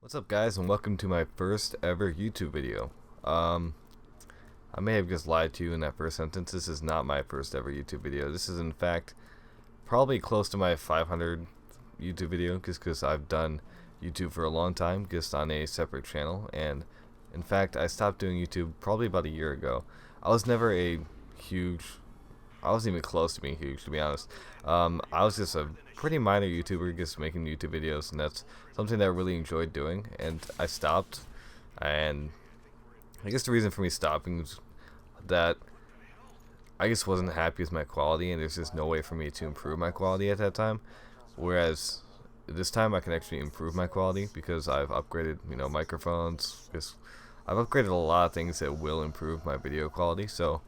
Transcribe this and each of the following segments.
What's up, guys, and welcome to my first ever YouTube video. I may have just lied to you in that first sentence. This is not my first ever YouTube video. This is in fact probably close to my 500 YouTube video, just because I've done YouTube for a long time, just on a separate channel. And in fact, I stopped doing YouTube probably about a year ago. I was never a huge, I wasn't even close to being huge, to be honest. I was just a pretty minor YouTuber, just making YouTube videos, and that's something that I really enjoyed doing, and I stopped. And I guess the reason for me stopping was that I just wasn't happy with my quality, and there's just no way for me to improve my quality at that time. Whereas this time I can actually improve my quality because I've upgraded, microphones. Because I've upgraded a lot of things that will improve my video quality. So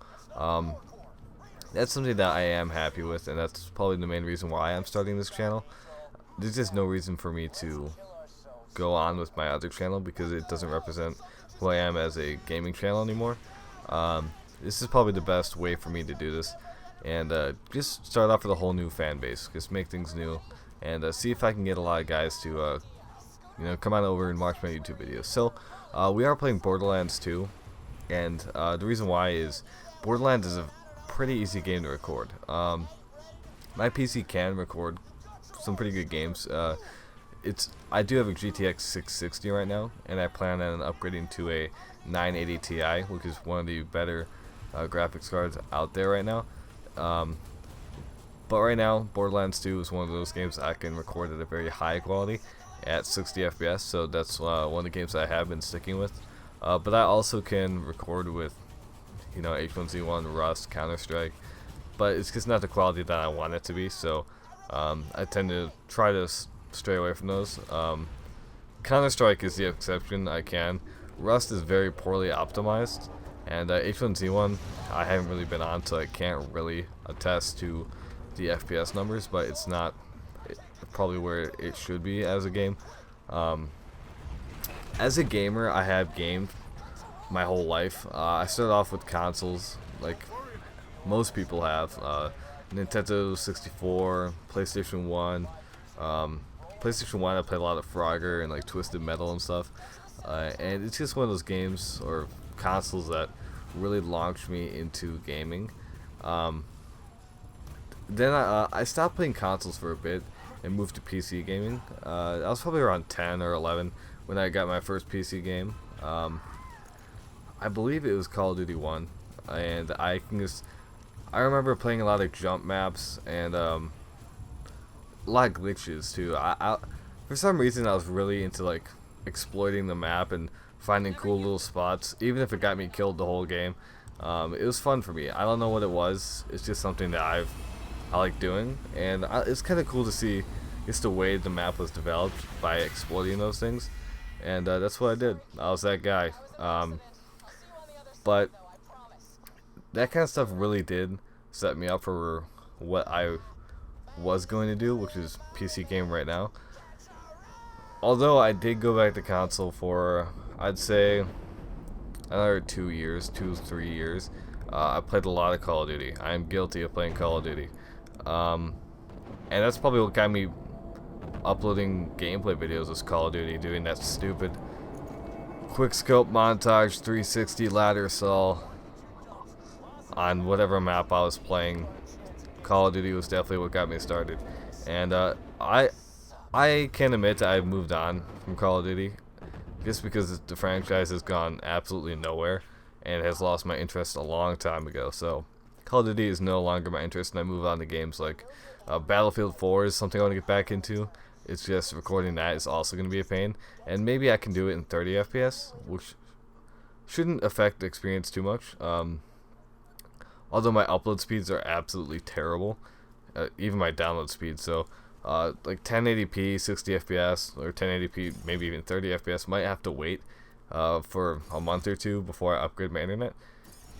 that's something that I am happy with, and that's probably the main reason why I'm starting this channel. There's just no reason for me to go on with my other channel because it doesn't represent who I am as a gaming channel anymore. This is probably the best way for me to do this, and just start off with a whole new fan base, just make things new, and see if I can get a lot of guys to come on over and watch my YouTube videos. So we are playing Borderlands 2, and the reason why is Borderlands is a pretty easy game to record. My PC can record some pretty good games. I do have a GTX 660 right now, and I plan on upgrading to a 980 Ti, which is one of the better graphics cards out there right now. But right now, Borderlands 2 is one of those games I can record at a very high quality at 60 FPS, so that's one of the games that I have been sticking with. But I also can record with H1Z1, Rust, Counter-Strike, but it's just not the quality that I want it to be, so I tend to try to stray away from those. Counter-Strike is the exception. I can. Rust is very poorly optimized, and H1Z1 I haven't really been on, so I can't really attest to the FPS numbers, but it's not probably where it should be as a game. As a gamer, I have gamed my whole life. I started off with consoles like most people have. Nintendo 64, PlayStation 1. PlayStation 1 I played a lot of Frogger and like Twisted Metal and stuff. And it's just one of those games or consoles that really launched me into gaming. Then I stopped playing consoles for a bit and moved to PC gaming. I was probably around 10 or 11 when I got my first PC game. I believe it was Call of Duty 1, and I remember playing a lot of jump maps and a lot of glitches too. For some reason I was really into like exploiting the map and finding cool little spots, even if it got me killed the whole game. It was fun for me. I don't know what it was. It's just something that I like doing, and it's kind of cool to see just the way the map was developed by exploiting those things, and that's what I did. I was that guy. But that kind of stuff really did set me up for what I was going to do, which is PC game right now. Although I did go back to console for, I'd say, another 2 years, 2-3 years. I played a lot of Call of Duty. I am guilty of playing Call of Duty. And that's probably what got me uploading gameplay videos was Call of Duty, doing that stupid quickscope montage 360 ladder assault on whatever map I was playing. Call of Duty was definitely what got me started, and I can admit that I've moved on from Call of Duty just because the franchise has gone absolutely nowhere and has lost my interest a long time ago. So Call of Duty is no longer my interest, and I move on to games like Battlefield 4 is something I want to get back into. It's just recording that is also going to be a pain, and maybe I can do it in 30 FPS, which shouldn't affect the experience too much. Although my upload speeds are absolutely terrible, even my download speed. So like 1080p 60 FPS or 1080p maybe even 30 FPS might have to wait for a month or two before I upgrade my internet,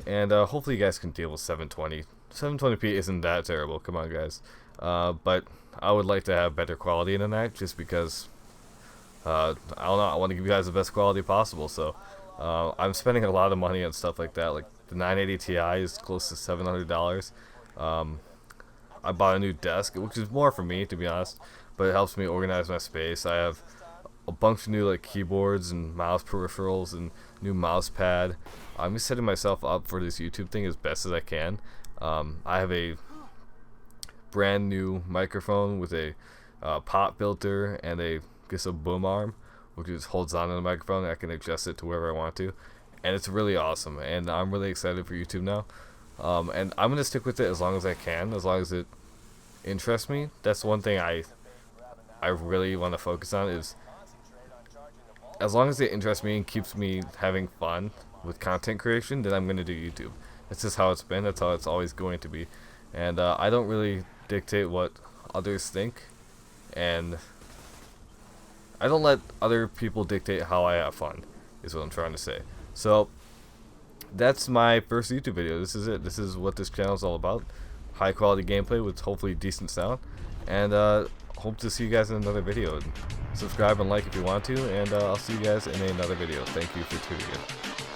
and hopefully you guys can deal with 720. 720p isn't that terrible, come on guys. But I would like to have better quality than that, just because I don't know, I want to give you guys the best quality possible. So I'm spending a lot of money on stuff like that. Like the 980 Ti is close to $700. I bought a new desk, which is more for me, to be honest, but it helps me organize my space. I have a bunch of new like keyboards and mouse peripherals and new mouse pad. I'm just setting myself up for this YouTube thing as best as I can. I have a brand new microphone with a pop filter and a boom arm, which just holds on to the microphone, and I can adjust it to wherever I want to, and it's really awesome. And I'm really excited for YouTube now, and I'm gonna stick with it as long as I can, as long as it interests me. That's one thing I really want to focus on, is as long as it interests me and keeps me having fun with content creation, then I'm gonna do YouTube. That's just how it's been. That's how it's always going to be. And I don't really dictate what others think, and I don't let other people dictate how I have fun, is what I'm trying to say. So that's my first YouTube video. This is it. This is what this channel is all about. High quality gameplay with hopefully decent sound. And hope to see you guys in another video. And subscribe and like if you want to. And I'll see you guys in another video. Thank you for tuning in.